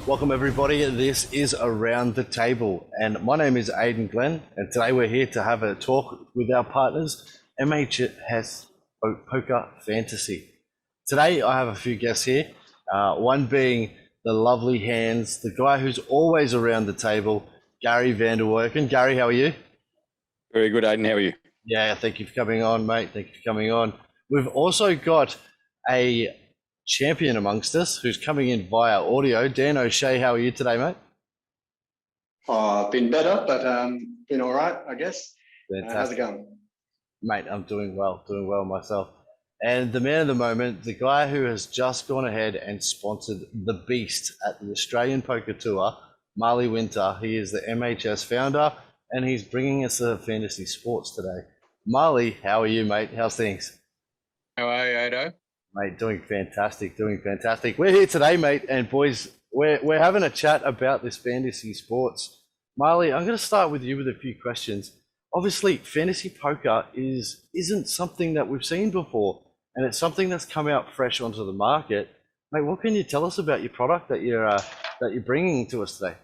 Welcome everybody, this is Around the Table and my name is Aydyn Glenn and today we're here to have a talk with our partners, MHS Poker Fantasy. Today I have a few guests here, one being the lovely hands, the guy who's always around the table, Gary Vanderwerken. Gary, how are you? Very good, Aydyn. How are you? Yeah, thank you for coming on, mate. Thank you for coming on. We've also got a champion amongst us who's coming in via audio. Dan O'Shea, how are you today, mate? Been better, but been all right, I guess. How's it going? Mate, I'm doing well myself. And the man of the moment, the guy who has just gone ahead and sponsored the Beast at the Australian Poker Tour, Marley Winter. He is the MHS founder and he's bringing us the fantasy sports today. Marley, how are you, mate? How's things? How are you, Ado? Mate, doing fantastic. We're here today, mate, and boys, we're having a chat about this fantasy sports. Marley, I'm going to start with you with a few questions. Obviously, fantasy poker isn't something that we've seen before, and it's something that's come out fresh onto the market. Mate, what can you tell us about your product that you're bringing to us today?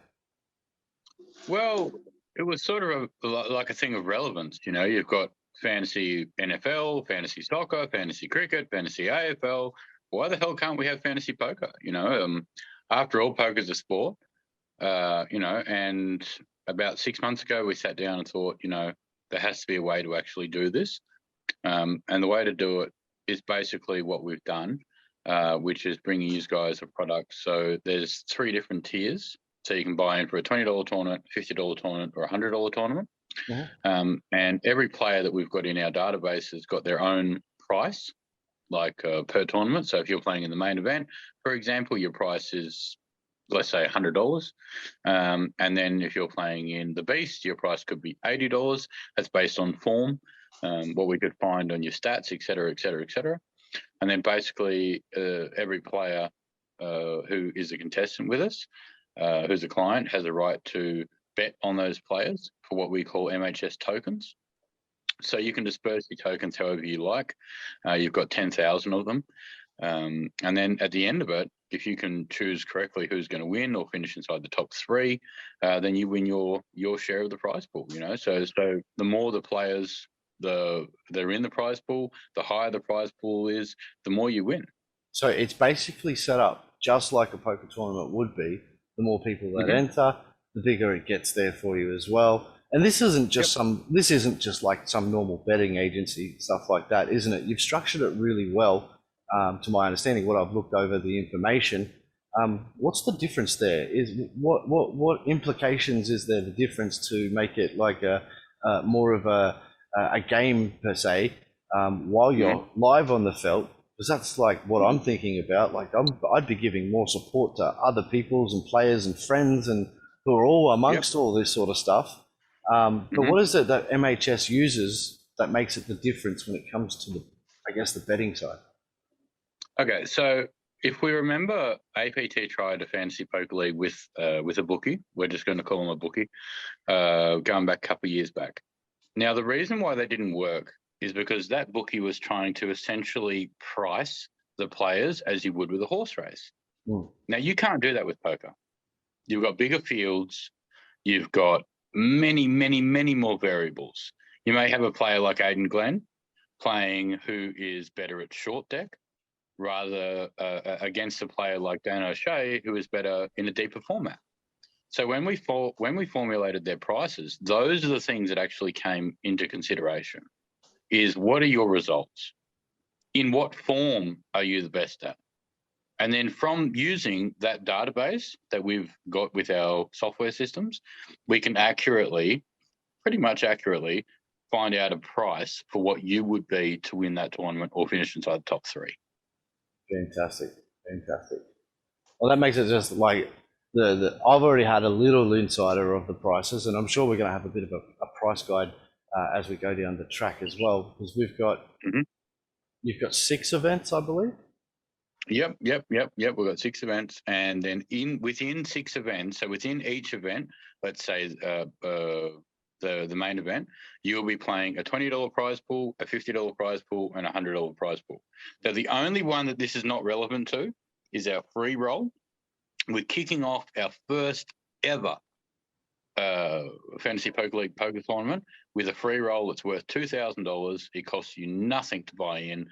Well, it was sort of like a thing of relevance. You know, you've got fantasy NFL, fantasy soccer, fantasy cricket, fantasy AFL. Why the hell can't we have fantasy poker? You know, after all, poker's a sport. You know, and about 6 months ago, we sat down and thought, you know, there has to be a way to actually do this. And the way to do it is basically what we've done, which is bringing you guys a product. So there's 3 different tiers. So you can buy in for a $20 tournament, $50 tournament, or a $100 tournament. Mm-hmm. And every player that we've got in our database has got their own price, like per tournament. So if you're playing in the main event, for example, your price is, let's say, $100. And then if you're playing in the Beast, your price could be $80. That's based on form, what we could find on your stats, et cetera, et cetera, et cetera. And then basically every player who is a contestant with us, who's a client, has a right to bet on those players for what we call MHS tokens. So you can disperse your tokens however you like. You've got 10,000 of them. And then at the end of it, if you can choose correctly who's going to win or finish inside the top 3, then you win your share of the prize pool. You know, so the more the players they're in the prize pool, the higher the prize pool is, the more you win. So it's basically set up just like a poker tournament would be. The more people that enter, the bigger it gets there for you as well. And this isn't just this isn't just like some normal betting agency stuff like that, isn't it? You've structured it really well, to my understanding. What I've looked over the information, what's the difference there? Is what implications is there? The difference to make it like a more of a game per se, while you're live on the felt. Because that's like what I'm thinking about. Like I'd be giving more support to other people's and players and friends and who are all amongst all this sort of stuff. But what is it that MHS uses that makes it the difference when it comes to the betting side? Okay, so if we remember, APT tried a fantasy poker league with a bookie. We're just going to call him a bookie, going back a couple of years back. Now, the reason why they didn't work is because that bookie was trying to essentially price the players as you would with a horse race. Now, you can't do that with poker. You've got bigger fields. You've got many, many, many more variables. You may have a player like Aydyn Glenn playing who is better at short deck rather against a player like Dan O'Shea who is better in a deeper format. So when we formulated their prices, those are the things that actually came into consideration. Is what are your results? In what form are you the best at? And then from using that database that we've got with our software systems, we can pretty much accurately, find out a price for what you would be to win that tournament or finish inside the top 3. Fantastic. Well, that makes it just like I've already had a little insider of the prices, and I'm sure we're going to have a bit of a price guide as we go down the track as well, because we've got you've got 6 events, I believe. Yep. We've got 6 events, and then within 6 events, so within each event, let's say the main event, you'll be playing a $20 prize pool, a $50 prize pool, and a $100 prize pool. Now, the only one that this is not relevant to is our free roll, we're kicking off our first ever Fantasy Poker League poker tournament with a free roll that's worth $2,000. It costs you nothing to buy in.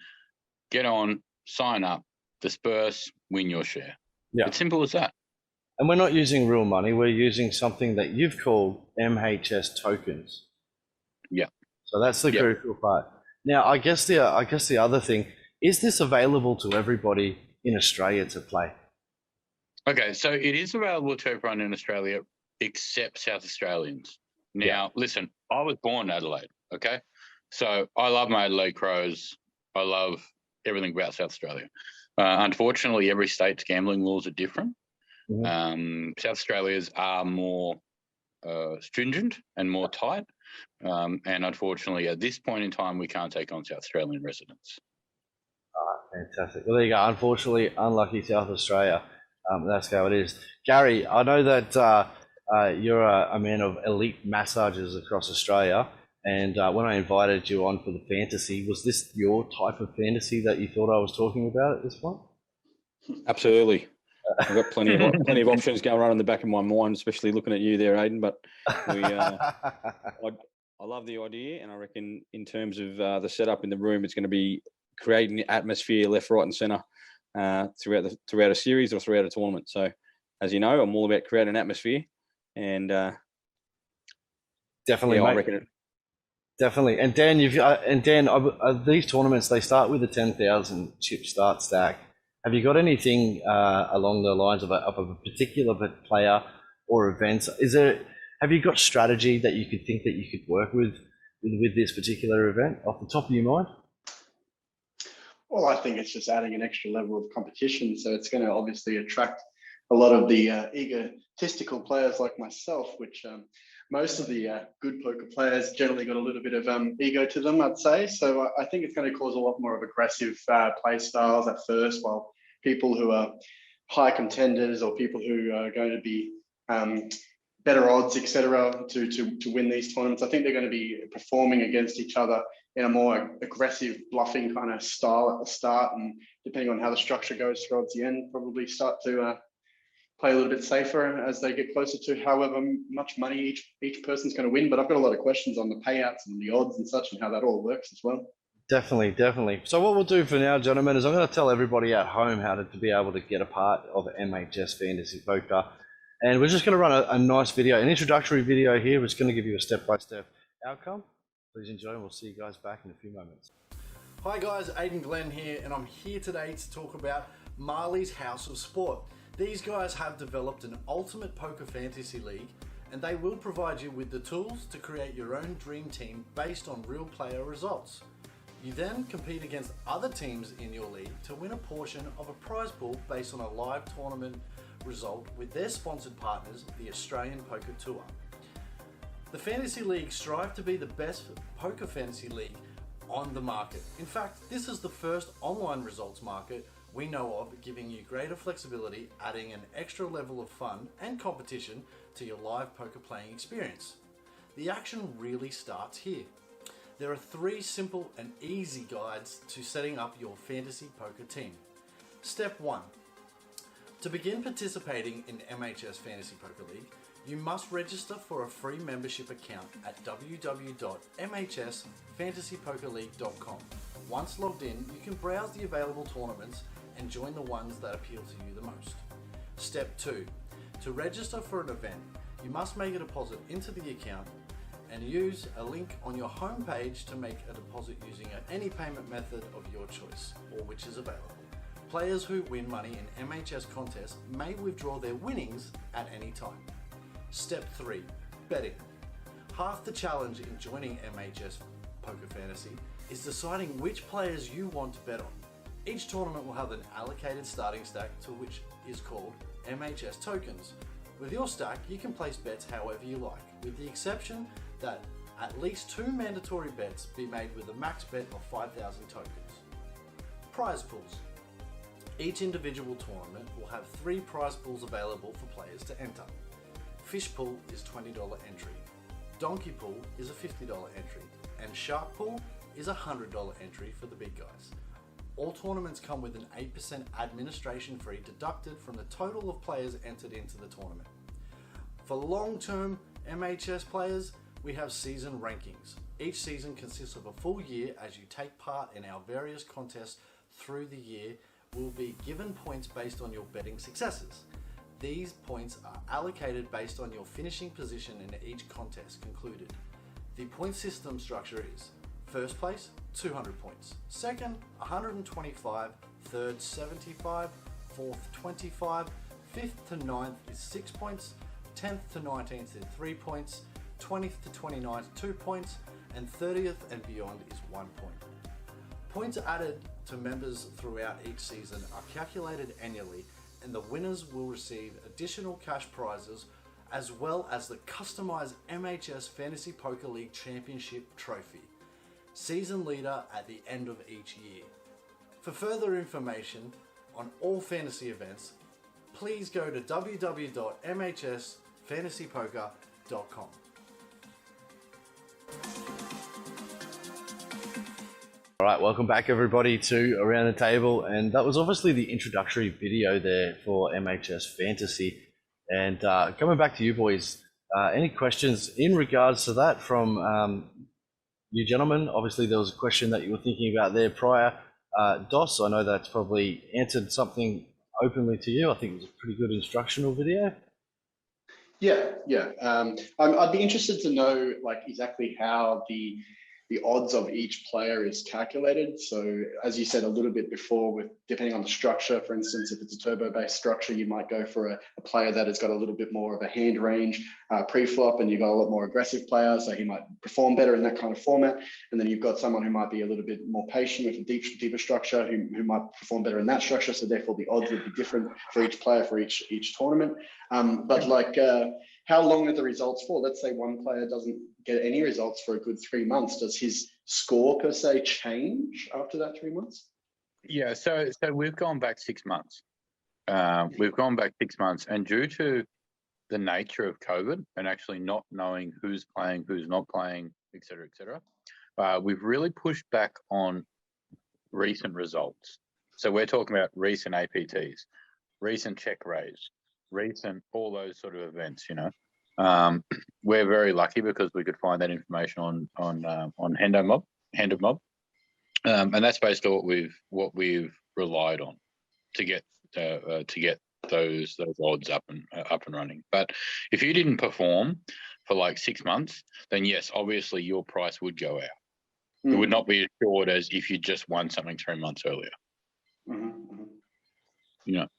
Get on, sign up, disperse, win your share. Yeah. It's simple as that. And we're not using real money. We're using something that you've called MHS tokens. Yeah. So that's the crucial part. Now, I guess the other thing is, this available to everybody in Australia to play? Okay, so it is available to everyone in Australia except South Australians. Now, listen, I was born in Adelaide, okay? So I love my Adelaide Crows. I love everything about South Australia. Unfortunately, every state's gambling laws are different. Mm-hmm. South Australia's are more stringent and more tight. And unfortunately, at this point in time, we can't take on South Australian residents. Fantastic. Well, there you go. Unfortunately, unlucky South Australia. That's how it is. Gary, I know that you're a man of elite massages across Australia. And when I invited you on for the fantasy, was this your type of fantasy that you thought I was talking about at this point? Absolutely. I've got plenty of options going on in the back of my mind, especially looking at you there, Aydyn. But I love the idea, and I reckon in terms of the setup in the room, it's going to be creating the atmosphere left, right, and centre throughout a series or throughout a tournament. So, as you know, I'm all about creating an atmosphere, and definitely, I mate. reckon it. Definitely. And Dan, these tournaments, they start with a 10,000 chip start stack. Have you got anything along the lines of a particular player or events? Have you got strategy that you could think that you could work with this particular event off the top of your mind? Well, I think it's just adding an extra level of competition. So it's going to obviously attract a lot of the egotistical players like myself, which most of the good poker players generally got a little bit of ego to them, I'd say. So I think it's going to cause a lot more of aggressive play styles at first, while people who are high contenders or people who are going to be better odds, etc., to win these tournaments, I think they're going to be performing against each other in a more aggressive, bluffing kind of style at the start, and depending on how the structure goes towards the end, probably start to play a little bit safer as they get closer to however much money each person's going to win. But I've got a lot of questions on the payouts and the odds and such, and how that all works as well. Definitely. So what we'll do for now, gentlemen, is I'm going to tell everybody at home how to be able to get a part of MHS Fantasy Poker. And we're just going to run a nice video, an introductory video here, which is going to give you a step-by-step outcome. Please enjoy, and we'll see you guys back in a few moments. Hi guys, Aydyn Glenn here, and I'm here today to talk about Marley's House of Sport. These guys have developed an ultimate poker fantasy league, and they will provide you with the tools to create your own dream team based on real player results. You then compete against other teams in your league to win a portion of a prize pool based on a live tournament result with their sponsored partners, the Australian Poker Tour. The Fantasy League strive to be the best poker fantasy league on the market. In fact, this is the first online results market we know of, giving you greater flexibility, adding an extra level of fun and competition to your live poker playing experience. The action really starts here. There are 3 simple and easy guides to setting up your fantasy poker team. Step 1. To begin participating in MHS Fantasy Poker League, you must register for a free membership account at www.mhsfantasypokerleague.com. Once logged in, you can browse the available tournaments and join the ones that appeal to you the most. Step 2. To register for an event, you must make a deposit into the account and use a link on your homepage to make a deposit using any payment method of your choice, or which is available. Players who win money in MHS contests may withdraw their winnings at any time. Step 3. Betting. Half the challenge in joining MHS Poker Fantasy is deciding which players you want to bet on. Each tournament will have an allocated starting stack to which is called MHS tokens. With your stack, you can place bets however you like, with the exception that at least 2 mandatory bets be made with a max bet of 5,000 tokens. Prize pools. Each individual tournament will have 3 prize pools available for players to enter. Fish pool is $20 entry, donkey pool is a $50 entry, and shark pool is a $100 entry for the big guys. All tournaments come with an 8% administration fee deducted from the total of players entered into the tournament. For long-term MHS players, we have season rankings. Each season consists of a full year. As you take part in our various contests through the year, will be given points based on your betting successes. These points are allocated based on your finishing position in each contest concluded. The point system structure is: first place, 200 points; second, 125; third, 75; fourth, 25; fifth to 9th is 6 points; 10th to 19th is 3 points; 20th to 29th 2 points; and 30th and beyond is 1 point. Points added to members throughout each season are calculated annually, and the winners will receive additional cash prizes as well as the customized MHS Fantasy Poker League Championship Trophy, season leader at the end of each year. For further information on all fantasy events, please go to www.mhsfantasypoker.com. All right, welcome back everybody to Around the Table, and that was obviously the introductory video there for MHS Fantasy. And coming back to you boys, any questions in regards to that from you gentlemen? Obviously there was a question that you were thinking about there prior. Dos, I know that's probably answered something openly to you. I think it was a pretty good instructional video. Yeah. I'd be interested to know like exactly how the odds of each player is calculated. So as you said a little bit before, with depending on the structure, for instance, if it's a turbo-based structure, you might go for a player that has got a little bit more of a hand range pre-flop, and you've got a lot more aggressive players, so he might perform better in that kind of format. And then you've got someone who might be a little bit more patient with a deeper structure, who might perform better in that structure. So therefore the odds would be different for each player for each tournament. But like, how long are the results for? Let's say one player doesn't get any results for a good 3 months. Does his score per se change after that 3 months? Yeah, so we've gone back 6 months. We've gone back 6 months, and due to the nature of COVID and actually not knowing who's playing, who's not playing, et cetera, we've really pushed back on recent results. So we're talking about recent APTs, recent check raise, recent all those sort of events. You know, we're very lucky because we could find that information on Hand of Mob, and that's basically what we've relied on to get those odds up and running. But if you didn't perform for like 6 months, then yes, obviously your price would go out. It would not be as short as if you just won something 3 months earlier. You know.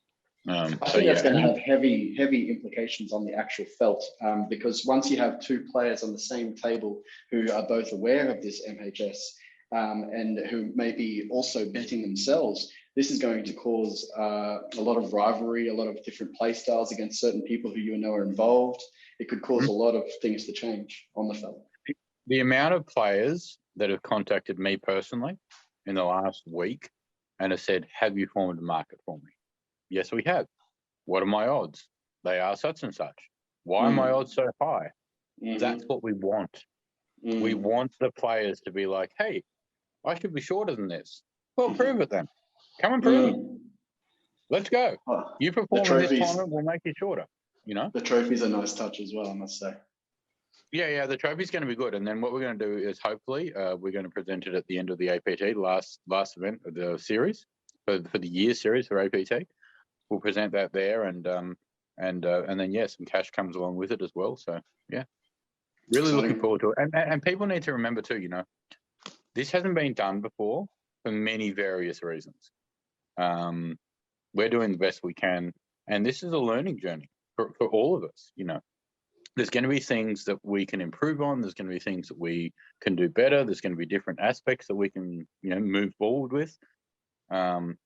I think that's going to have heavy implications on the actual felt, because once you have two players on the same table who are both aware of this MHS and who may be also betting themselves, this is going to cause a lot of rivalry, a lot of different play styles against certain people who you know are involved. It could cause a lot of things to change on the felt. The amount of players that have contacted me personally in the last week and have said, "Have you formed a market for me?" Yes, we have. What are my odds? They are such and such. Why are my odds so high? That's what we want. We want the players to be like, "Hey, I should be shorter than this." Well, prove it then. Come and prove it. Let's go. You perform in this tournament, we'll make you shorter. You know, the trophy's a nice touch as well, I must say. Yeah, the trophy's going to be good. And then what we're going to do is hopefully we're going to present it at the end of the APT, last event of the series for the year series for APT. We'll present that there, and then some cash comes along with it as well. So yeah, really looking forward to it. And people need to remember too, you know, this hasn't been done before for many various reasons. We're doing the best we can, and this is a learning journey for all of us. You know, there's going to be things that we can improve on. There's going to be things that we can do better. There's going to be different aspects that we can, you know, move forward with. And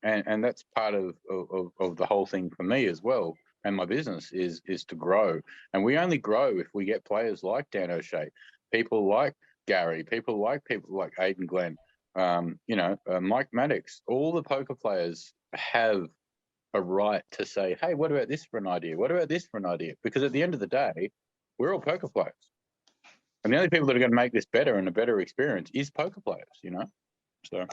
that's part of the whole thing for me as well. And my business is to grow. And we only grow if we get players like Dan O'Shea, people like Gary, people like Aydyn Glenn, Mike Maddox. All the poker players have a right to say, "Hey, what about this for an idea? What about this for an idea?" Because at the end of the day, we're all poker players. And the only people that are going to make this better and a better experience is poker players, you know? So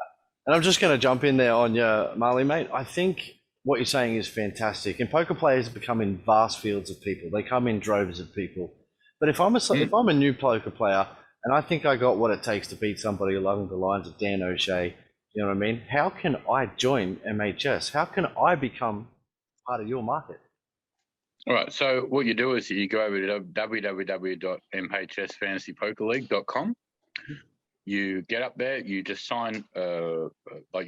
And I'm just going to jump in there on you, Marley, mate. I think what you're saying is fantastic. And poker players become in vast fields of people. They come in droves of people. But if I'm a new poker player and I think I got what it takes to beat somebody along the lines of Dan O'Shea, you know what I mean? How can I join MHS? How can I become part of your market? All right. So what you do is you go over to www.mhsfantasypokerleague.com. You get up there, you just sign, you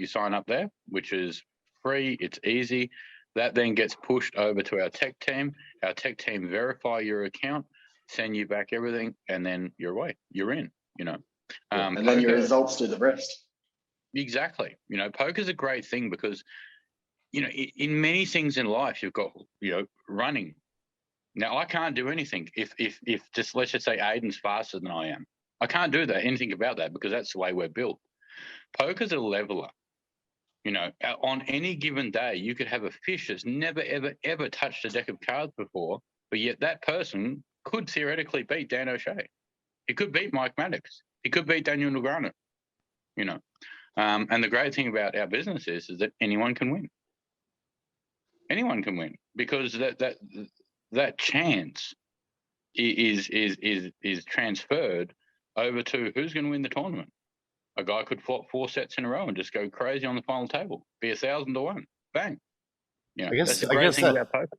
sign up there, which is free. It's easy. That then gets pushed over to our tech team. Our tech team verify your account, send you back everything, and then you're away. You're in, you know. And then your results do the rest. Exactly. You know, poker's a great thing because, you know, in many things in life, you've got, you know, running. Now, I can't do anything if just, let's just say Aydyn's faster than I am. I can't do anything about that because that's the way we're built. Poker's a leveler. You know, on any given day, you could have a fish that's never, ever, ever touched a deck of cards before, but yet that person could theoretically beat Dan O'Shea. He could beat Mike Maddox. He could beat Daniel Negreanu, you know. And the great thing about our business is that anyone can win. Anyone can win because that chance is transferred over to who's going to win the tournament. A guy could flop 4 sets in a row and just go crazy on the final table, be 1,000 to 1, bang. You know, that's the great thing about poker.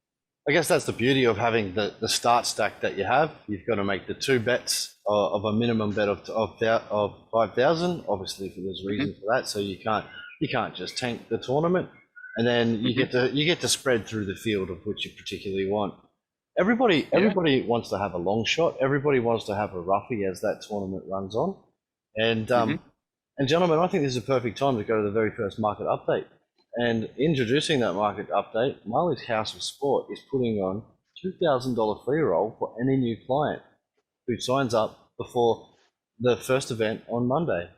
I guess that's the beauty of having the start stack that you have. You've got to make the 2 bets of a minimum bet of 5,000. Obviously, there's a reason for that, so you can't just tank the tournament, and then you get to spread through the field of which you particularly want. Everybody wants to have a long shot. Everybody wants to have a roughie as that tournament runs on, and gentlemen, I think this is a perfect time to go to the very first market update. And introducing that market update, Marley's House of Sport is putting on $2,000 free roll for any new client who signs up before the first event on Monday.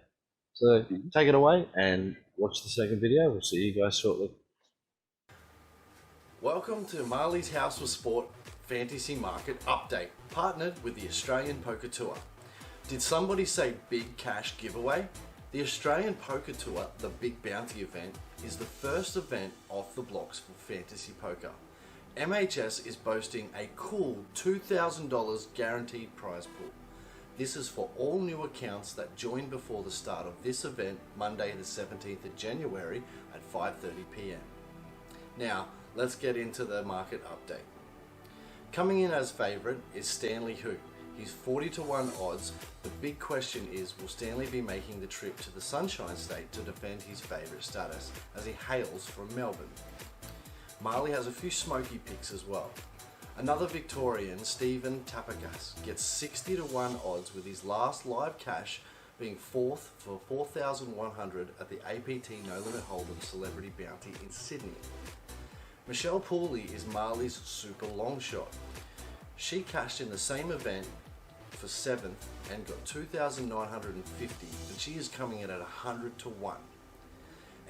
So take it away and watch the second video. We'll see you guys shortly. Welcome to Marley's House of Sport Fantasy Market Update, partnered with the Australian Poker Tour. Did somebody say big cash giveaway? The Australian Poker Tour, the Big Bounty event, is the first event off the blocks for fantasy poker. MHS is boasting a cool $2,000 guaranteed prize pool. This is for all new accounts that join before the start of this event, Monday the 17th of January at 5:30 p.m. Now, let's get into the market update. Coming in as favourite is Stanley Hu. He's 40 to 1 odds. The big question is, will Stanley be making the trip to the Sunshine State to defend his favourite status as he hails from Melbourne? Marley has a few smoky picks as well. Another Victorian, Stephen Tapagas, gets 60 to 1 odds with his last live cash being 4th for 4,100 at the APT No Limit Hold'em Celebrity Bounty in Sydney. Michelle Pooley is Marley's super long shot. She cashed in the same event for 7th and got 2,950, and she is coming in at 100 to 1.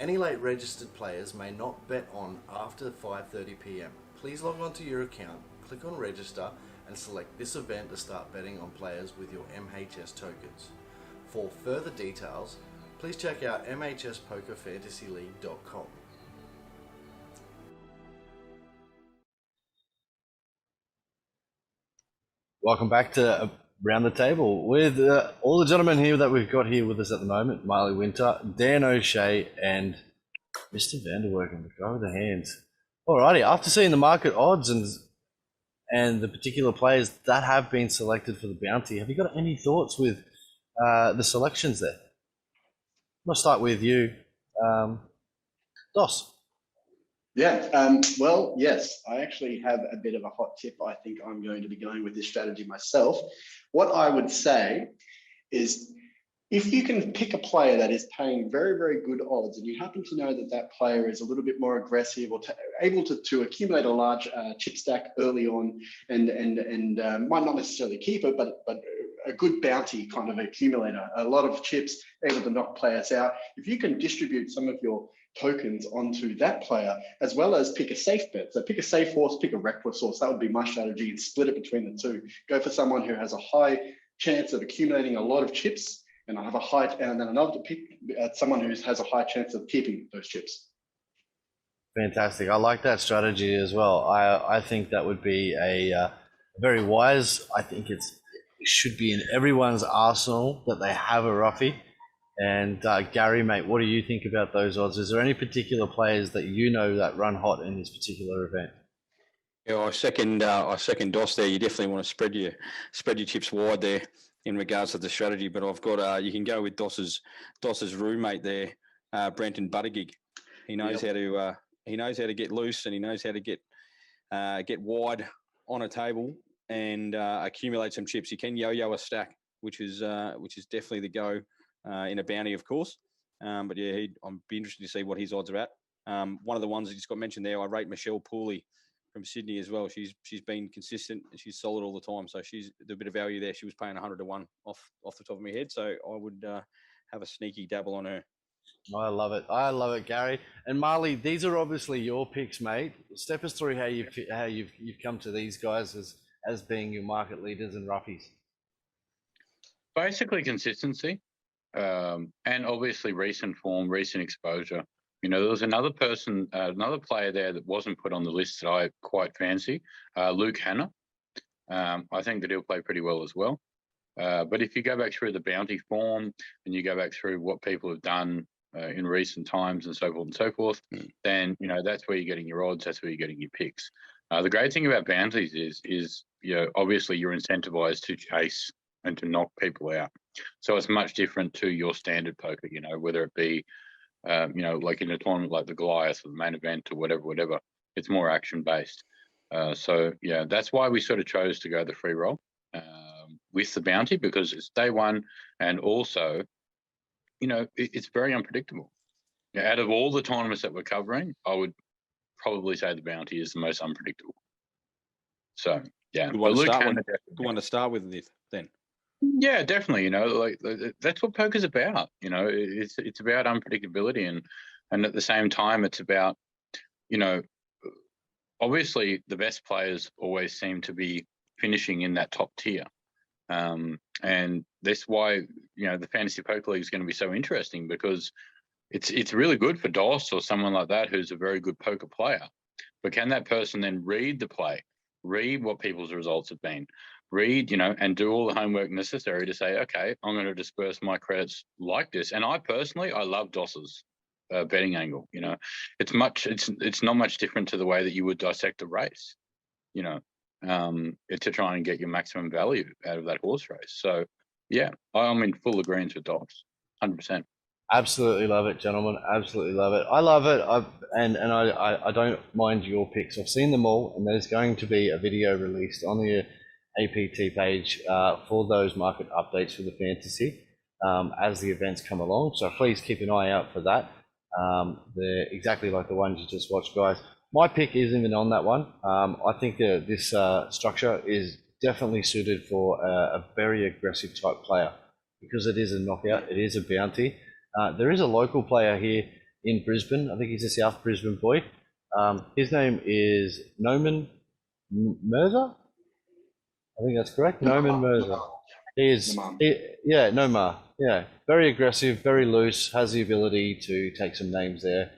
Any late registered players may not bet on after 5:30 p.m. Please log on to your account, click on register, and select this event to start betting on players with your MHS tokens. For further details, please check out MHSPokerFantasyLeague.com. Welcome back to Around the Table with all the gentlemen here that we've got here with us at the moment. Marley Winter, Dan O'Shea, and Mr. Vanderwerken, the guy with the hands. Alrighty, after seeing the market odds and the particular players that have been selected for the bounty, have you got any thoughts with the selections there? I'll start with you, Dos. Yeah, well, yes, I actually have a bit of a hot tip. I think I'm going to be going with this strategy myself. What I would say is, if you can pick a player that is paying very, very good odds, and you happen to know that that player is a little bit more aggressive or able to accumulate a large chip stack early on, and might not necessarily keep it, but a good bounty kind of accumulator, a lot of chips, able to knock players out. If you can distribute some of your tokens onto that player, as well as pick a safe bet. So pick a safe horse, pick a reckless horse. That would be my strategy, and split it between the two. Go for someone who has a high chance of accumulating a lot of chips and I have a high, and then another pick someone who has a high chance of keeping those chips. Fantastic. I like that strategy as well. I think that would be a very wise. I think it should be in everyone's arsenal that they have a roughie. And Gary, mate, what do you think about those odds? Is there any particular players that you know that run hot in this particular event? Yeah, I second DOS there. You definitely want to spread your chips wide there in regards to the strategy. But I've got you can go with DOS's roommate there, Brenton Buttigieg. He knows how to get loose, and he knows how to get wide on a table and accumulate some chips. He can yo-yo a stack, which is definitely the go in a bounty, of course. But yeah, I'm be interested to see what his odds are at. One of the ones that just got mentioned there, I rate Mhs Fpl from Sydney as well. She's been consistent and she's solid all the time. So she's a bit of value there. She was paying 100 to 1 off the top of my head. So I would have a sneaky dabble on her. I love it, Gary. And Marley, these are obviously your picks, mate. Step us through how you've come to these guys as being your market leaders and roughies. Basically consistency, and obviously recent form, recent exposure. You know, there was another player there that wasn't put on the list that I quite fancy, Luke Hanna. I think that he'll play pretty well as well. But if you go back through the bounty form and you go back through what people have done in recent times and so forth, then, you know, that's where you're getting your odds. That's where you're getting your picks. The great thing about bounties is, you know, obviously you're incentivized to chase and to knock people out. So it's much different to your standard poker, you know, whether it be, you know, like in a tournament like the Goliath or the main event or whatever, it's more action based. So yeah, that's why we sort of chose to go the free roll with the bounty, because it's day one, and also, you know, it's very unpredictable. You know, out of all the tournaments that we're covering, I would probably say the bounty is the most unpredictable. So yeah, Good one to start with this then. Yeah, definitely. You know, like that's what poker's about. You know, it's about unpredictability, and at the same time, it's about, you know, obviously the best players always seem to be finishing in that top tier, and that's why, you know, the Fantasy Poker League is going to be so interesting, because it's really good for DOS or someone like that who's a very good poker player, but can that person then read the play, read what people's results have been, read, you know, and do all the homework necessary to say, okay, I'm going to disperse my credits like this. And I love DOS's betting angle. You know, it's not much different to the way that you would dissect a race, you know, to try and get your maximum value out of that horse race. So yeah, I'm in full agreement with DOS, 100%. Absolutely love it, gentlemen. Absolutely love it. I love it. I don't mind your picks. I've seen them all, and there's going to be a video released on the APT page for those market updates for the fantasy as the events come along. So please keep an eye out for that. They're exactly like the ones you just watched, guys. My pick isn't even on that one. I think this structure is definitely suited for a very aggressive type player, because it is a knockout. It is a bounty. There is a local player here in Brisbane. I think he's a South Brisbane boy. His name is Noman Mirza. I think that's correct. Noman Mirza. He is, Nomar. Yeah, very aggressive, very loose, has the ability to take some names there.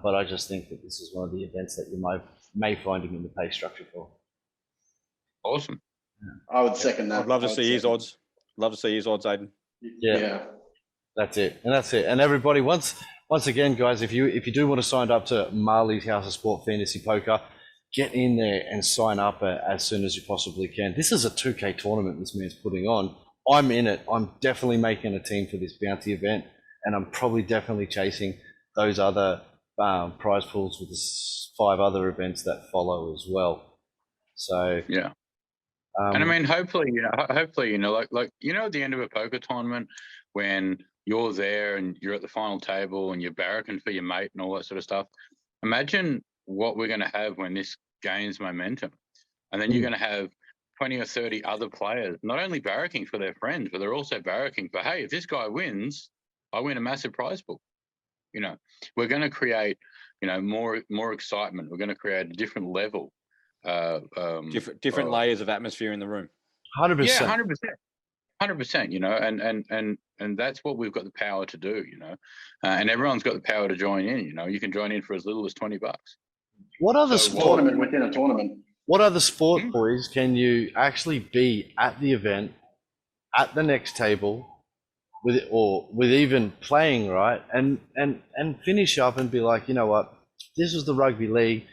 But I just think that this is one of the events that you may find him in the pay structure for. Awesome. I would second that. I'd love to see his odds. Love to see his odds, Aydyn. Yeah. That's it. And everybody, once again, guys, if you do want to sign up to Marley's House of Sport Fantasy Poker, get in there and sign up as soon as you possibly can. This is a 2K tournament this man's putting on. I'm in it. I'm definitely making a team for this bounty event, and I'm probably definitely chasing those other prize pools with the 5 other events that follow as well. So yeah. And I mean, hopefully, you know, like you know, at the end of a poker tournament, when you're there and you're at the final table and you're barracking for your mate and all that sort of stuff. Imagine what we're going to have when this gains momentum, and then you're going to have 20 or 30 other players not only barracking for their friends, but they're also barracking for, hey, if this guy wins, I win a massive prize pool. You know, we're going to create, you know, more excitement. We're going to create a different level. Different layers of atmosphere in the room. 100%. Yeah, 100%. 100%, you know, and that's what we've got the power to do, you know, and everyone's got the power to join in. You know, you can join in for as little as $20. What other So sport? Tournament within a tournament. What other sport, boys, can you actually be at the event, at the next table, with even playing right, and finish up and be like, you know what, this was the rugby league.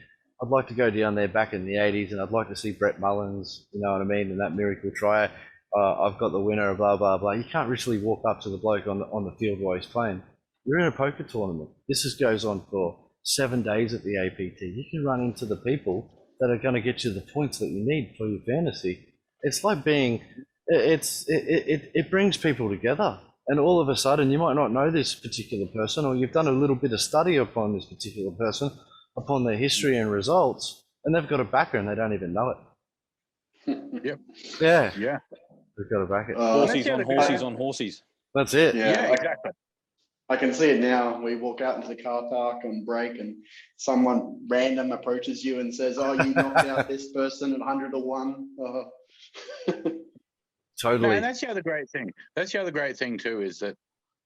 I'd like to go down there back in the 80s, and I'd like to see Brett Mullins, you know what I mean, and that miracle try. I've got the winner, blah, blah, blah. You can't literally walk up to the bloke on the field while he's playing. You're in a poker tournament. This goes on for 7 days at the APT. You can run into the people that are going to get you the points that you need for your fantasy. It's like it brings people together. And all of a sudden, you might not know this particular person, or you've done a little bit of study upon this particular person, upon their history and results, and they've got a backer and they don't even know it. Yep. Yeah. They've got a backer. Horsies on horsies. That's it. Yeah, exactly. I can see it now. We walk out into the car park on break and someone random approaches you and says, "Oh, you knocked out this person at 100 to 1." Totally. No, and that's the other great thing. That's the other great thing too, is that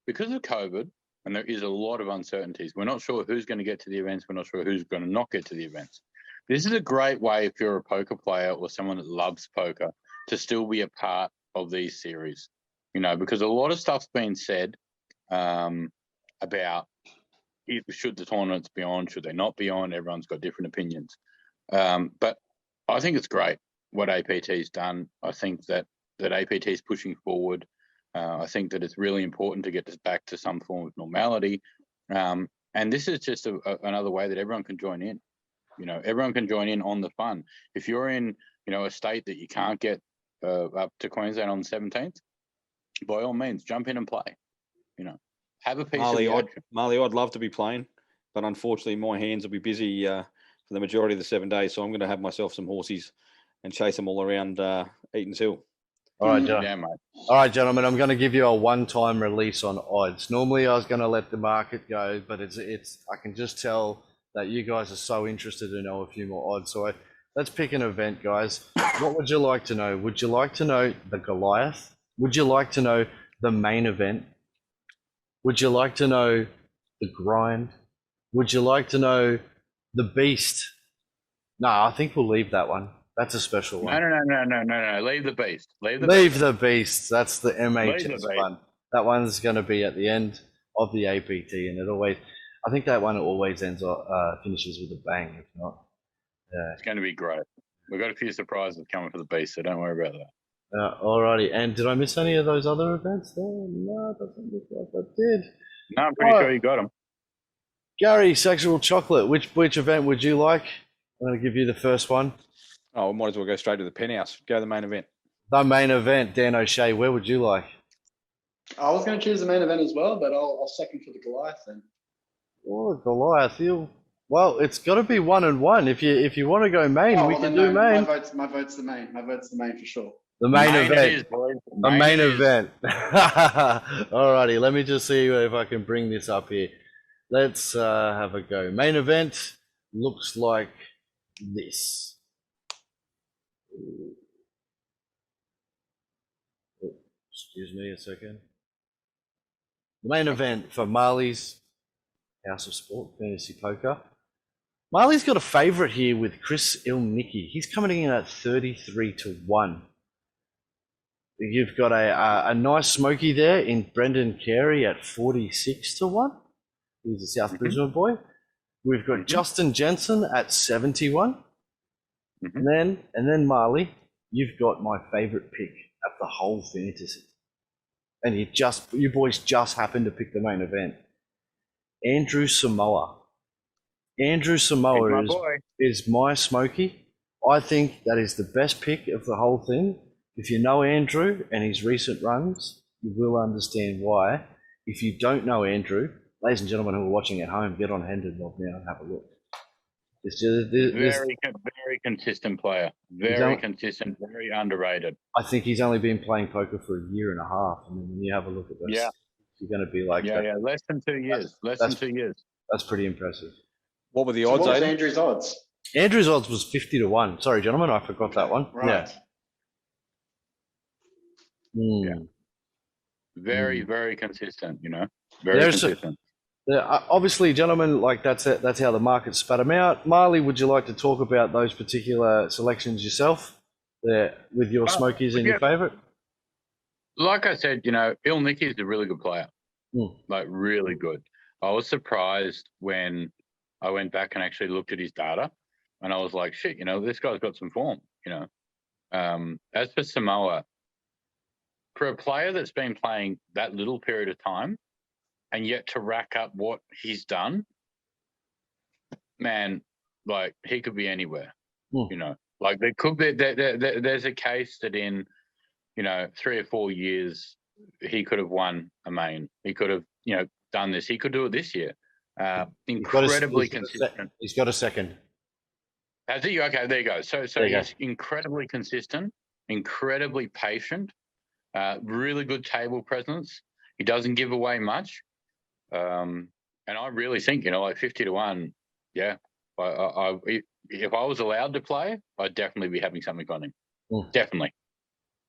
because of COVID, and there is a lot of uncertainties, we're not sure who's going to get to the events. We're not sure who's going to not get to the events. This is a great way, if you're a poker player or someone that loves poker, to still be a part of these series, you know, because a lot of stuff's been said about should the tournaments be on, should they not be on. Everyone's got different opinions. But I think it's great what APT's done. I think that APT is pushing forward. I think that it's really important to get this back to some form of normality. And this is just another way that everyone can join in. You know, everyone can join in on the fun. If you're in, you know, a state that you can't get up to Queensland on the 17th, by all means, jump in and play. You know, have a piece of the action. Marley, I'd love to be playing, but unfortunately my hands will be busy for the majority of the 7 days. So I'm going to have myself some horsies and chase them all around Eaton's Hill. All right, John. Yeah, mate. All right, gentlemen, I'm going to give you a one-time release on odds. Normally I was going to let the market go, but it's I can just tell that you guys are so interested to know a few more odds. So let's pick an event, guys. What would you like to know? Would you like to know the Goliath? Would you like to know the main event? Would you like to know the grind? Would you like to know the beast? No, I think we'll leave that one. That's a special one. No. Leave the beast. Leave the beast. That's the MHS one. That one's going to be at the end of the APT, and I think that one always finishes with a bang, if not. Yeah. It's going to be great. We've got a few surprises coming for the beast, so don't worry about that. Alrighty. And did I miss any of those other events there? No, it doesn't look like I did. No, I'm pretty sure you got them. Gary, Sexual Chocolate, which event would you like? I'm going to give you the first one. Oh, we might as well go straight to the penthouse. Go to the main event. The main event, Dan O'Shea, where would you like? I was going to choose the main event as well, but I'll second for the Goliath then. Oh, Goliath. Well, it's got to be 1-1. If you want to go main, we can do main. My vote's the main. My vote's the main for sure. The main event. Is, boys. The main event. Alrighty, let me just see if I can bring this up here. Let's have a go. Main event looks like this. Oh, excuse me a second. The main event for Marley's House of Sport Fantasy Poker. Marley's got a favourite here with Chris Ilnicki. He's coming in at 33 to 1. You've got a nice smoky there in Brendan Carey at 46 to 1. He's a South Brisbane boy. We've got Justin Jensen at 71. And then Marley, you've got my favourite pick of the whole fantasy. And you boys just happened to pick the main event. Andrew Samoa. Andrew Samoa is my smoky. I think that is the best pick of the whole thing. If you know Andrew and his recent runs, you will understand why. If you don't know Andrew, ladies and gentlemen who are watching at home, get on Hendon Mob now and have a look. Very consistent player. Very consistent, very underrated. I think he's only been playing poker for a year and a half. I mean, when you have a look at this, you're going to be like... less than 2 years. Less than 2 years. That's pretty impressive. What were the odds, What was Andrew's odds? Andrew's odds was 50 to 1. Sorry, gentlemen, I forgot that one. Right. Mm. Very, very consistent, you know, very There's consistent. obviously, gentlemen, like that's it. That's how the market spat them out. Marley, would you like to talk about those particular selections yourself, there with your smokies and yeah. your favourite? Like I said, you know, Il Nicky is a really good player, like really good. I was surprised when I went back and actually looked at his data, and I was like, shit, you know, this guy's got some form, you know. As for Samoa, for a player that's been playing that little period of time and yet to rack up what he's done, man, like he could be anywhere, you know. Like there could be, there's a case that in, you know, 3 or 4 years, he could have won a main. He could have, you know, done this. He could do it this year. Incredibly consistent. He's got a second. Has he? Okay, there you go. So There you he's incredibly consistent, incredibly patient, really good table presence. He doesn't give away much. And I really think, you know, like 50 to 1, yeah. If I was allowed to play, I'd definitely be having something on him. Definitely.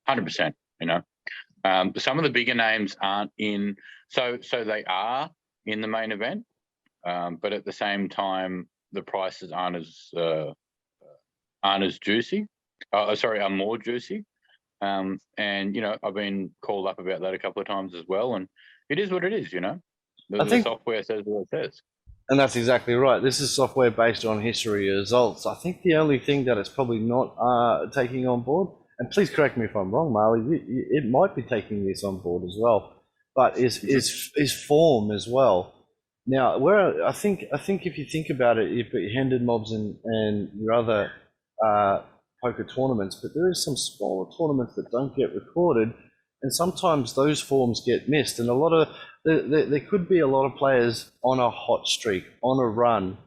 100%, you know. Some of the bigger names aren't in, so they are in the main event, but at the same time, the prices aren't as juicy. Are more juicy. And you know, I've been called up about that a couple of times as well, and it is what it is, you know. The software says what it says. And that's exactly right. This is software based on history results. I think the only thing that it's probably not taking on board, and please correct me if I'm wrong, Marley, it might be taking this on board as well, but is form as well. Now, where I think if you think about it, you've got your handed mobs and your other poker tournaments, but there is some smaller tournaments that don't get recorded, and sometimes those forms get missed. And a lot of there could be a lot of players on a hot streak, on a run,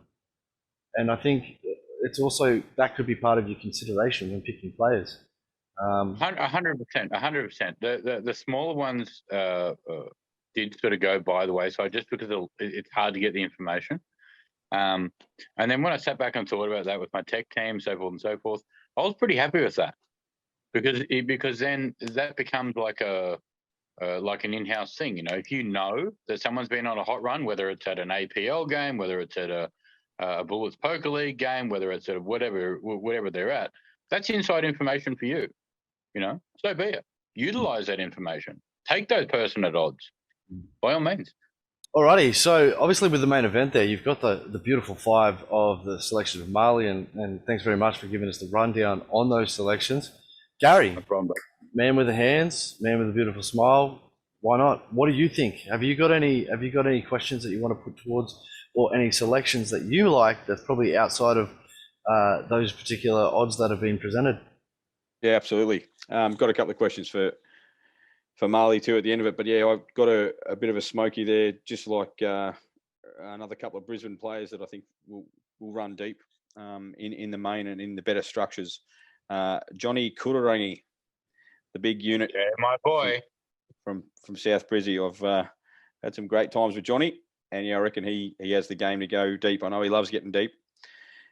and I think it's also that could be part of your consideration when picking players. 100%. The smaller ones did sort of go by the wayside just because it's hard to get the information. And then when I sat back and thought about that with my tech team, so forth and so forth, I was pretty happy with that because then that becomes like an in-house thing. You know, if you know that someone's been on a hot run, whether it's at an APL game, whether it's at a Bullets Poker League game, whether it's at whatever they're at, that's inside information for you. You know, so be it. Utilize that information. Take those person at odds, by all means. Alrighty, so obviously with the main event there, you've got the beautiful 5 of the selection of Marley, and thanks very much for giving us the rundown on those selections. Gary, No problem. man with the hands, man with a beautiful smile. Why not? What do you think? Have you got any questions that you want to put towards, or any selections that you like that's probably outside of those particular odds that have been presented? Yeah, absolutely. Got a couple of questions for Marley too at the end of it, but yeah, I've got a bit of a smoky there, just like another couple of Brisbane players that I think will run deep in the main and in the better structures. Johnny Kudarangi, the big unit, Yeah, my boy from South Brizzy. I've had some great times with Johnny, and yeah, I reckon he has the game to go deep. I know he loves getting deep,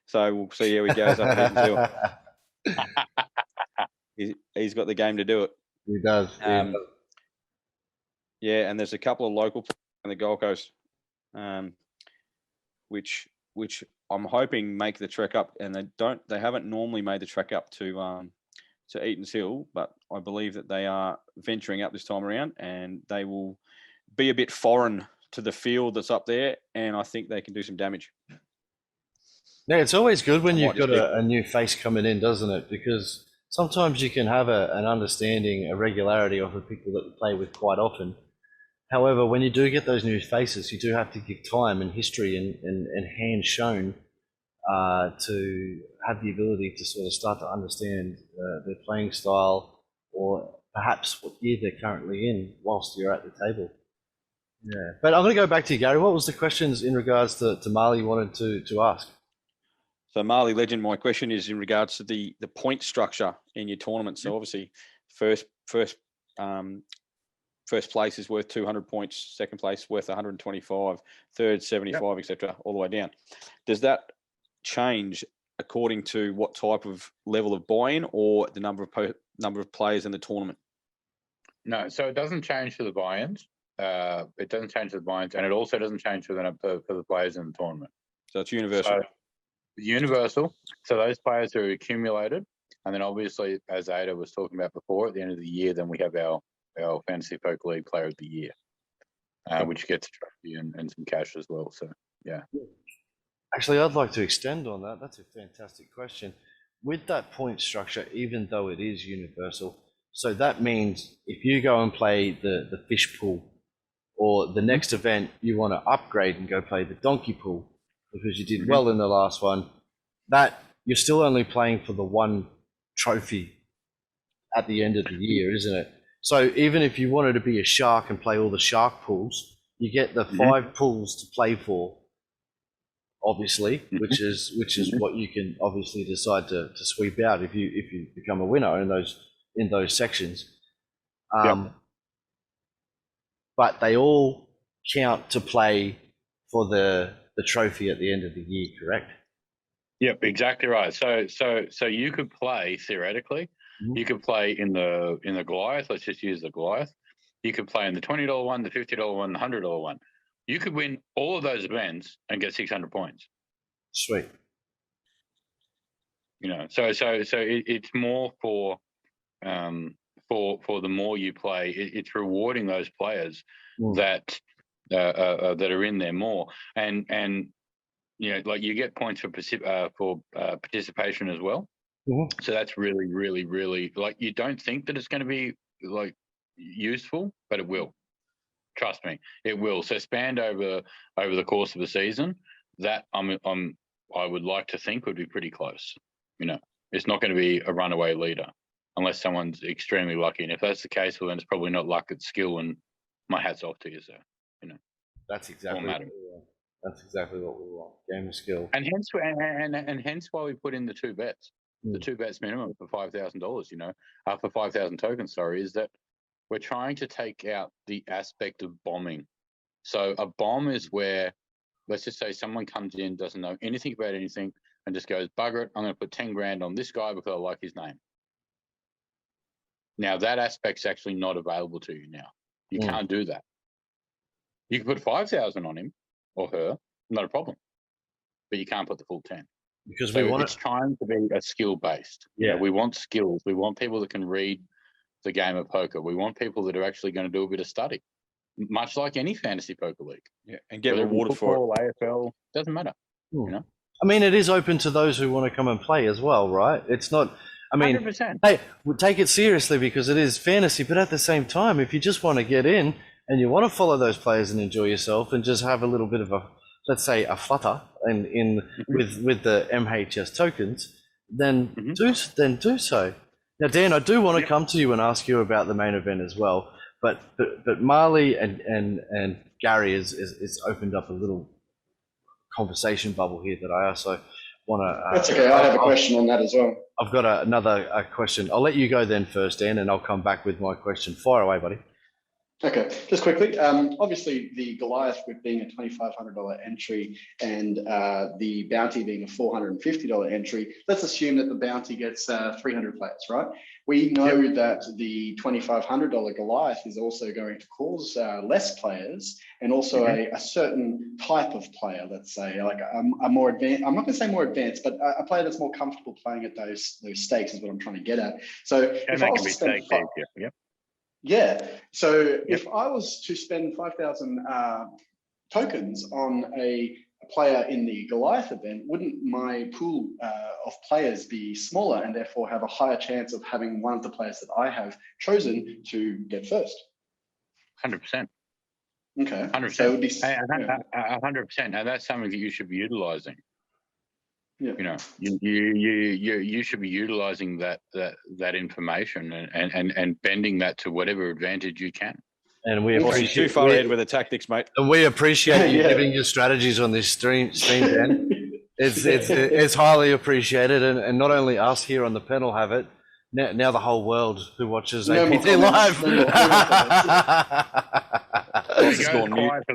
so we'll see how he goes up until. He's got the game to do it. He does. Yeah, and there's a couple of local players on the Gold Coast, which I'm hoping make the trek up, and they haven't normally made the trek up to Eaton's Hill, but I believe that they are venturing up this time around, and they will be a bit foreign to the field that's up there, and I think they can do some damage. Yeah, it's always good when you've got a new face coming in, doesn't it? Because sometimes you can have an understanding, a regularity of the people that you play with quite often. However, when you do get those new faces, you do have to give time and history and hand shown to have the ability to sort of start to understand their playing style, or perhaps what year they're currently in whilst you're at the table. Yeah, but I'm going to go back to you, Gary. What was the questions in regards to Marley you wanted to ask? So Marley Legend, my question is in regards to the point structure in your tournament. So obviously, first place is worth 200 points, second place worth 125, third 75, etc., all the way down. Does that change according to what type of level of buy-in or the number of players in the tournament? No, so it doesn't change for the buy-ins. It doesn't change for the buy-ins, and it also doesn't change for the players in the tournament. So it's universal. So, universal. So those players are accumulated, and then obviously, as Ada was talking about before, at the end of the year, then we have our Fantasy Poker League Player of the Year, which gets a trophy and some cash as well. So yeah. Actually, I'd like to extend on that. That's a fantastic question. With that point structure, even though it is universal, so that means if you go and play the fish pool, or the next event you want to upgrade and go play the donkey pool because you did well in the last one, that you're still only playing for the one trophy at the end of the year, isn't it? So even if you wanted to be a shark and play all the shark pools, you get the 5 pools to play for, obviously, which is what you can obviously decide to sweep out if you become a winner in those sections. But they all count to play for the trophy at the end of the year, correct? Yep, exactly right. So you could play theoretically. You could play in the Goliath. Let's just use the Goliath. You could play in the $20 one, the $50 one, the $100 one. You could win all of those events and get 600 points. Sweet. You know, so it's more for the more you play, it's rewarding those players that are in there more, and you know, like you get points for participation as well. So that's really, really, really, like, you don't think that it's going to be like useful, but it will. Trust me, it will. So spanned over the course of a season, that I would like to think would be pretty close. You know, it's not going to be a runaway leader unless someone's extremely lucky. And if that's the case, well, then it's probably not luck, it's skill. And my hat's off to you, sir. You know, that's exactly what we want. That's exactly what we want. Game of skill. And hence why we put in the 2 bets. The 2 bets minimum for $5,000. You know, for 5,000 tokens. Sorry, is that we're trying to take out the aspect of bombing. So a bomb is where, let's just say someone comes in, doesn't know anything about anything, and just goes, bugger it, I'm going to put 10 grand on this guy because I like his name. Now, that aspect's actually not available to you now. You can't do that. You can put 5,000 on him or her, not a problem. But you can't put the full 10. Because it's trying to be a skill-based. Yeah. We want skills. We want people that can read the game of poker. We want people that are actually going to do a bit of study, much like any fantasy poker league. Yeah, and get rewarded for it. AFL, doesn't matter. You know? I mean, it is open to those who want to come and play as well, right? It's not, I mean, 100%. Hey, we take it seriously because it is fantasy, but at the same time, if you just want to get in and you want to follow those players and enjoy yourself and just have a little bit of a, let's say, a flutter with the MHS tokens, then do so. Now, Dan, I do want to come to you and ask you about the main event as well, but Marley and Gary has opened up a little conversation bubble here that I also want to. That's okay. I have a question on that as well. I've got another question. I'll let you go then first, Dan, and I'll come back with my question. Fire away, buddy. Okay, just quickly. Obviously, the Goliath with being a $2,500 entry and the bounty being a $450 entry, let's assume that the bounty gets 300 players, right? We know that the $2,500 Goliath is also going to cause less players and also a certain type of player, let's say, like a more advanced, I'm not going to say more advanced, but a player that's more comfortable playing at those stakes is what I'm trying to get at. So if I was to spend if I was to spend 5,000 tokens on a player in the Goliath event, wouldn't my pool of players be smaller and therefore have a higher chance of having one of the players that I have chosen to get first? 100%. Okay. 100%. So it would be 100%, and that's something that you should be utilizing. Yeah. You know, you should be utilizing that information and bending that to whatever advantage you can. And we You're appreciate too far ahead with the tactics, mate. And we appreciate you giving your strategies on this stream, Dan. It's highly appreciated, and not only us here on the panel have it. Now the whole world who watches APT Live.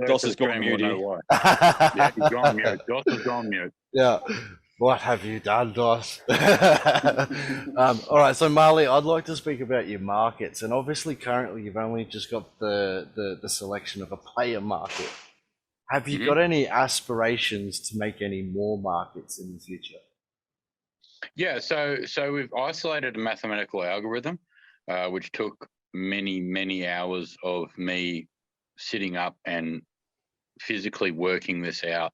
Doss has gone mute. Yeah, he's gone mute. Doss has gone mute. Yeah. What have you done, Doss? All right, so Marley, I'd like to speak about your markets, and obviously currently you've only just got the selection of a player market. Have you Mhm. got any aspirations to make any more markets in the future? Yeah, so we've isolated a mathematical algorithm, which took many hours of me sitting up and physically working this out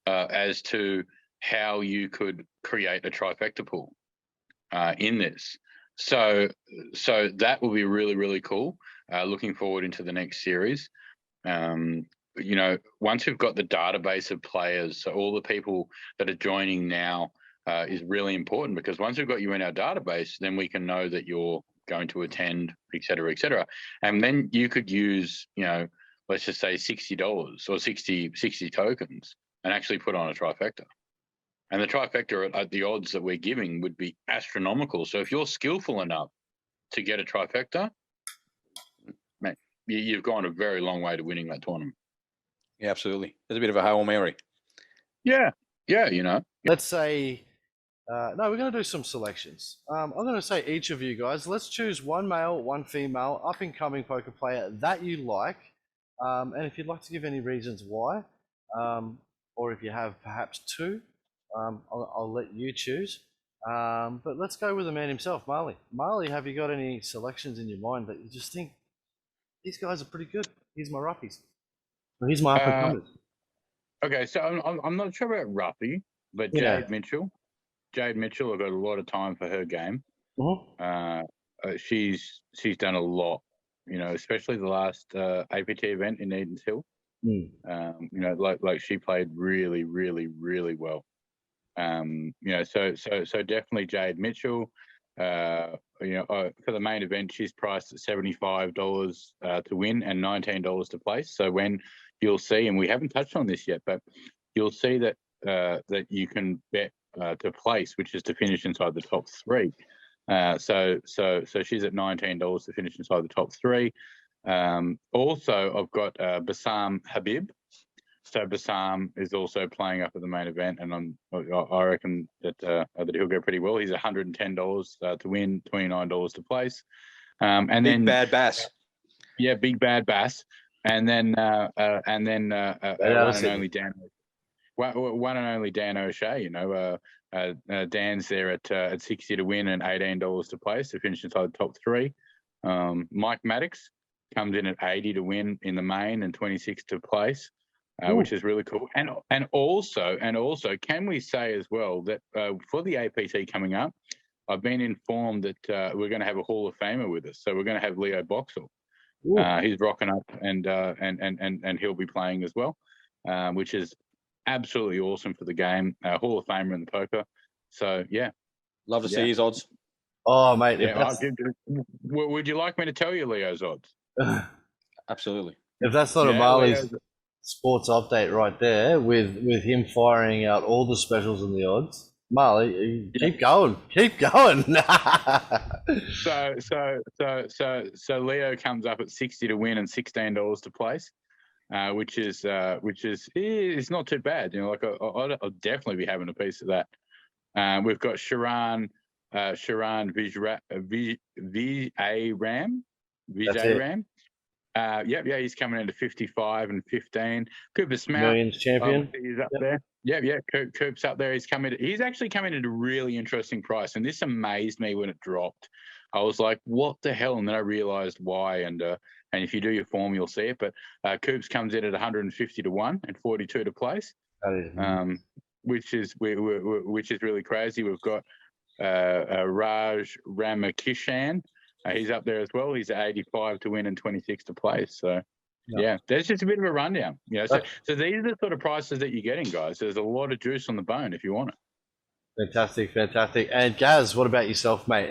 as to how you could create a trifecta pool in this. So that will be really cool. Looking forward into the next series. Once we've got the database of players, so all the people that are joining now is really important, because once we've got you in our database, then we can know that you're going to attend, et cetera, and then you could use, let's just say $60 or 60 tokens and actually put on a trifecta. And the trifecta at the odds that we're giving would be astronomical. So if you're skillful enough to get a trifecta, mate, you've gone a very long way to winning that tournament. Yeah, absolutely. There's a bit of a Hail Mary. Yeah, Let's say, no, we're going to do some selections. I'm going to say each of you guys, let's choose one male, one female, up-and-coming poker player that you like. And if you'd like to give any reasons why, or if you have perhaps two, I'll let you choose. But let's go with the man himself, Marley. Marley, have you got any selections in your mind that you just think, these guys are pretty good? Here's my roughies. Or here's my up-and-comers. Okay, so I'm not sure about Ruffy, but Yeah. Jade Mitchell, I've got a lot of time for her game. Mm-hmm. She's done a lot, especially the last APT event in Eden's Hill. Like she played really well. So definitely Jade Mitchell. For the main event, she's priced at $75 to win and $19 to place. So when you'll see, and we haven't touched on this yet, but you'll see that that you can bet to place, which is to finish inside the top three. So she's at $19 to finish inside the top three. Also, I've got Bassam Habib. So Bassam is also playing up at the main event, and I reckon that he'll go pretty well. He's $110 to win, $29 to place, and Big then Bad Bass. Yeah, Big Bad Bass, and then one and only Dan O'Shea. Dan's there at 60 to win and $18 to place to finish inside the top three. Mike Maddox comes in at 80 to win in the main and 26 to place. Which is really cool. And also, can we say as well that for the APT coming up, I've been informed that we're going to have a Hall of Famer with us. So we're going to have Leo Boxall. He's rocking up, and he'll be playing as well, which is absolutely awesome for the game. Hall of Famer in the poker. So yeah, love to see his odds. Oh, mate, would you like me to tell you Leo's odds? Absolutely. If that's not a Marley's sports update right there, with him firing out all the specials and the odds, Marley, keep going. So Leo comes up at 60 to win and $16 to place, which is not too bad. I'll definitely be having a piece of that. We've got Sharan Vijay Ram. He's coming into 55 and 15. Cooper Smout, Millions champion. He's up there. Coop's up there. He's actually coming at a really interesting price, and this amazed me when it dropped. I was like, "What the hell?" And then I realised why. And if you do your form, you'll see it. But Coops comes in at 150 to 1 and 42 to place, which is really crazy. We've got Raj Ramakishan. He's up there as well. He's at 85 to win and 26 to place. So, there's just a bit of a rundown. So these are the sort of prices that you're getting, guys. There's a lot of juice on the bone if you want it. Fantastic. And Gaz, what about yourself, mate?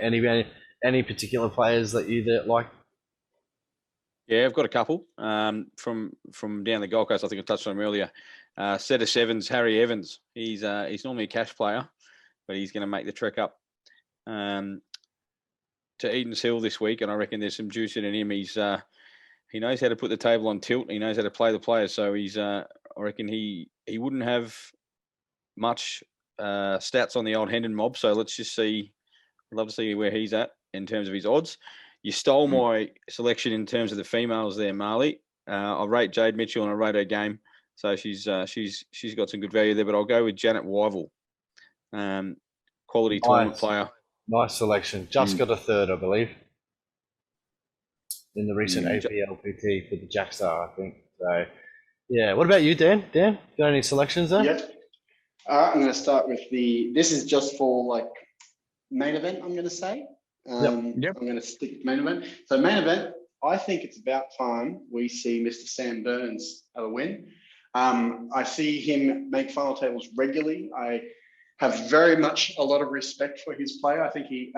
Any particular players that you like? Yeah, I've got a couple from down the Gold Coast. I think I touched on him earlier. Set of sevens, Harry Evans. He's normally a cash player, but he's going to make the trek up to Eden's Hill this week, and I reckon there's some juice in him. He knows how to put the table on tilt. He knows how to play the players. So I reckon he wouldn't have much stats on the old Hendon mob. So let's just see. I'd love to see where he's at in terms of his odds. You stole my selection in terms of the females there, Marley. I rate Jade Mitchell and I rate her game. So she's got some good value there, but I'll go with Janet Wyville, quality tournament player. Nice selection. Just got a third, I believe, in the recent APLPT for the Jackstar, I think. So, yeah. What about you, Dan? Dan, got any selections there? Yep. I'm going to start with this is just for like main event, I'm going to say. I'm going to stick with main event. So main event, I think it's about time we see Mr. Sam Burns have a win. I see him make final tables regularly. I have very much a lot of respect for his play. I think he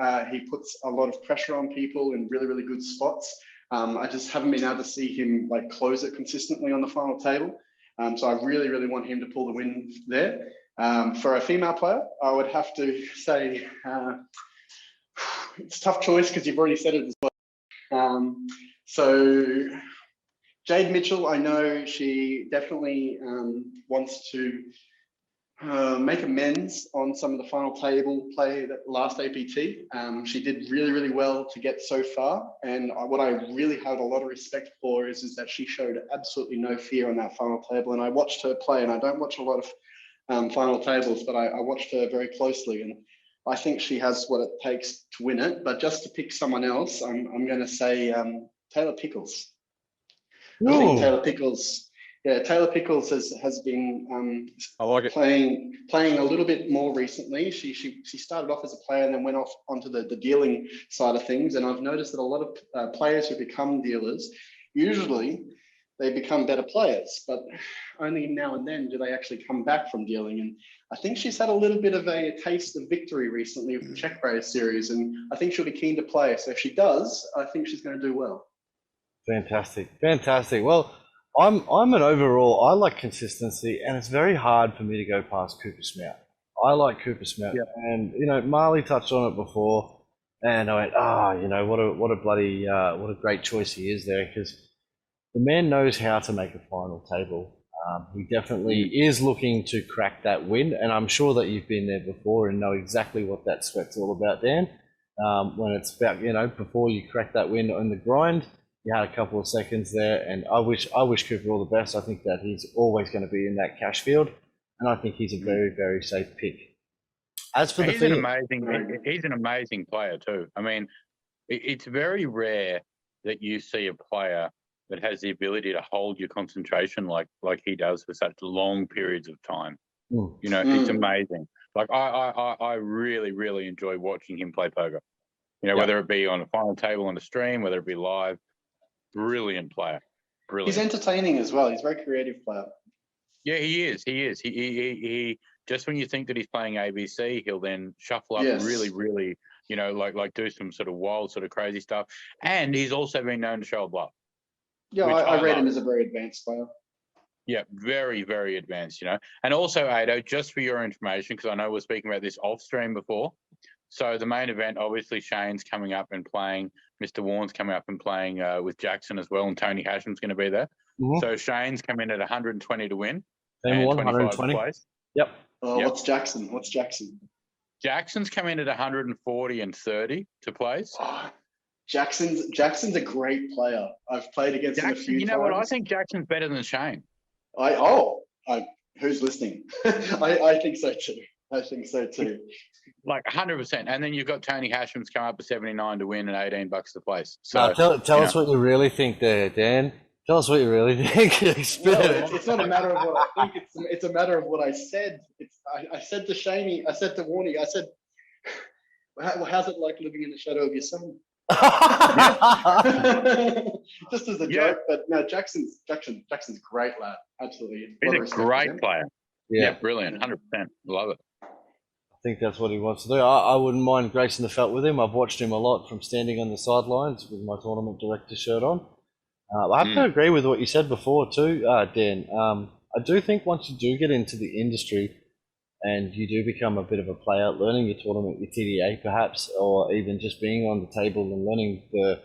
puts a lot of pressure on people in really, really good spots. I just haven't been able to see him like close it consistently on the final table. So I really, really want him to pull the win there. For a female player, I would have to say it's a tough choice because you've already said it as well. So Jade Mitchell, I know she definitely wants to make amends on some of the final table play that last APT. She did really, really well to get so far. And what I really had a lot of respect for is that she showed absolutely no fear on that final table. And I watched her play, and I don't watch a lot of final tables, but I watched her very closely. And I think she has what it takes to win it. But just to pick someone else, I'm going to say Taylor Pickles. I think Taylor Pickles. Yeah, Taylor Pickles has been I like it. playing a little bit more recently. She started off as a player and then went off onto the dealing side of things. And I've noticed that a lot of players who become dealers, usually they become better players, but only now and then do they actually come back from dealing. And I think she's had a little bit of a taste of victory recently with the Czech Race series, and I think she'll be keen to play. So if she does, I think she's going to do well. Fantastic. Well, I'm an overall, I like consistency, and it's very hard for me to go past Cooper Smout. I like Cooper Smout, and Marley touched on it before, and I went, what a great choice he is there, because the man knows how to make a final table. He definitely is looking to crack that win, and I'm sure that you've been there before and know exactly what that sweat's all about, Dan. When it's about, before you crack that win on the grind, you had a couple of seconds there, and I wish Cooper all the best. I think that he's always going to be in that cash field, and I think he's a very, very safe pick. As for he's an amazing player too. I mean, it's very rare that you see a player that has the ability to hold your concentration like he does for such long periods of time. It's amazing. Like I really, really enjoy watching him play poker. Whether it be on a final table on the stream, whether it be live. Brilliant player. Brilliant. He's entertaining as well. He's a very creative player. Yeah, he is. He just when you think that he's playing ABC, he'll then shuffle up really, really, like do some sort of wild, sort of crazy stuff. And he's also been known to show a bluff. Yeah, I read him as a very advanced player. Yeah, very, very advanced, And also, Ado, just for your information, because I know we're speaking about this off stream before. So the main event, obviously, Shane's coming up and playing. Mr. Warren's coming up and playing with Jackson as well, and Tony Hasham's going to be there. Mm-hmm. So Shane's come in at 120 to win. And 120. Place. Yep. What's Jackson? Jackson's come in at 140 and 30 to place. Jackson's a great player. I've played against him a few times. You know what? I think Jackson's better than Shane. Who's listening? I think so too. Like 100%. And then you've got Tony Hasham's come up to 79 to win and $18 to place. So tell us what you really think there, Dan. Tell us what you really think. It's not a matter of what I think. It's a matter of what I said. I said to Shamey, I said to Warnie, I said, how's it like living in the shadow of your son? Just as a joke, but no, Jackson's a great lad. Absolutely. He's a great player. Yeah, brilliant. 100%. Love it. I think that's what he wants to do. I wouldn't mind gracing the felt with him. I've watched him a lot from standing on the sidelines with my tournament director shirt on. I have to agree with what you said before too, Dan. I do think once you do get into the industry and you do become a bit of a player, learning your tournament, your TDA perhaps, or even just being on the table and learning the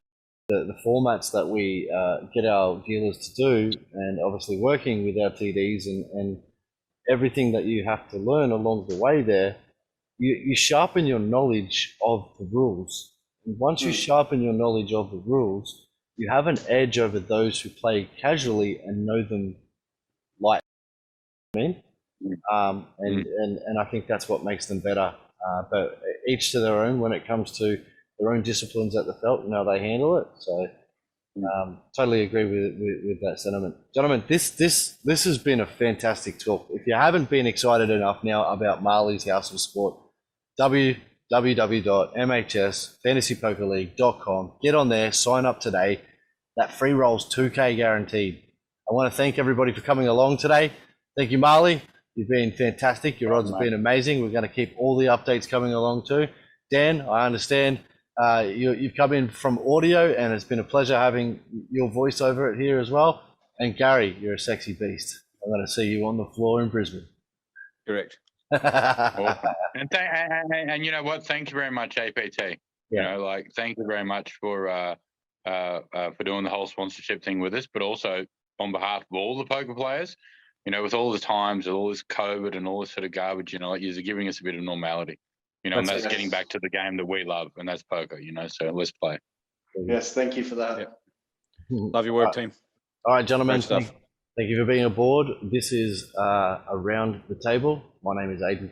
formats that we get our dealers to do, and obviously working with our TDs and everything that you have to learn along the way there, you sharpen your knowledge of the rules. And once you sharpen your knowledge of the rules, you have an edge over those who play casually and know them like me. And I think that's what makes them better. But each to their own when it comes to their own disciplines at the felt and how they handle it. So totally agree with that sentiment. Gentlemen, this has been a fantastic talk. If you haven't been excited enough now about Marley's House of Sport, www.mhsfantasypokerleague.com. Get on there, sign up today. That free roll's 2K guaranteed. I want to thank everybody for coming along today. Thank you, Marley. You've been fantastic. Your odds have been amazing. We're going to keep all the updates coming along too. Dan, I understand you've come in from audio, and it's been a pleasure having your voice over it here as well. And Gary, you're a sexy beast. I'm going to see you on the floor in Brisbane. Correct. Awesome. And you know what? Thank you very much, APT. You know, like, thank you very much for doing the whole sponsorship thing with us, but also on behalf of all the poker players, you know, with all the times, with all this COVID and all this sort of garbage, you know, like, you're giving us a bit of normality, you know, and that's getting back to the game that we love, and that's poker, you know, so let's play. Yes, thank you for that. Yep. Love your work, team. All right, gentlemen, Great stuff. thank you for being aboard. This is Around the Table. My name is Aydyn.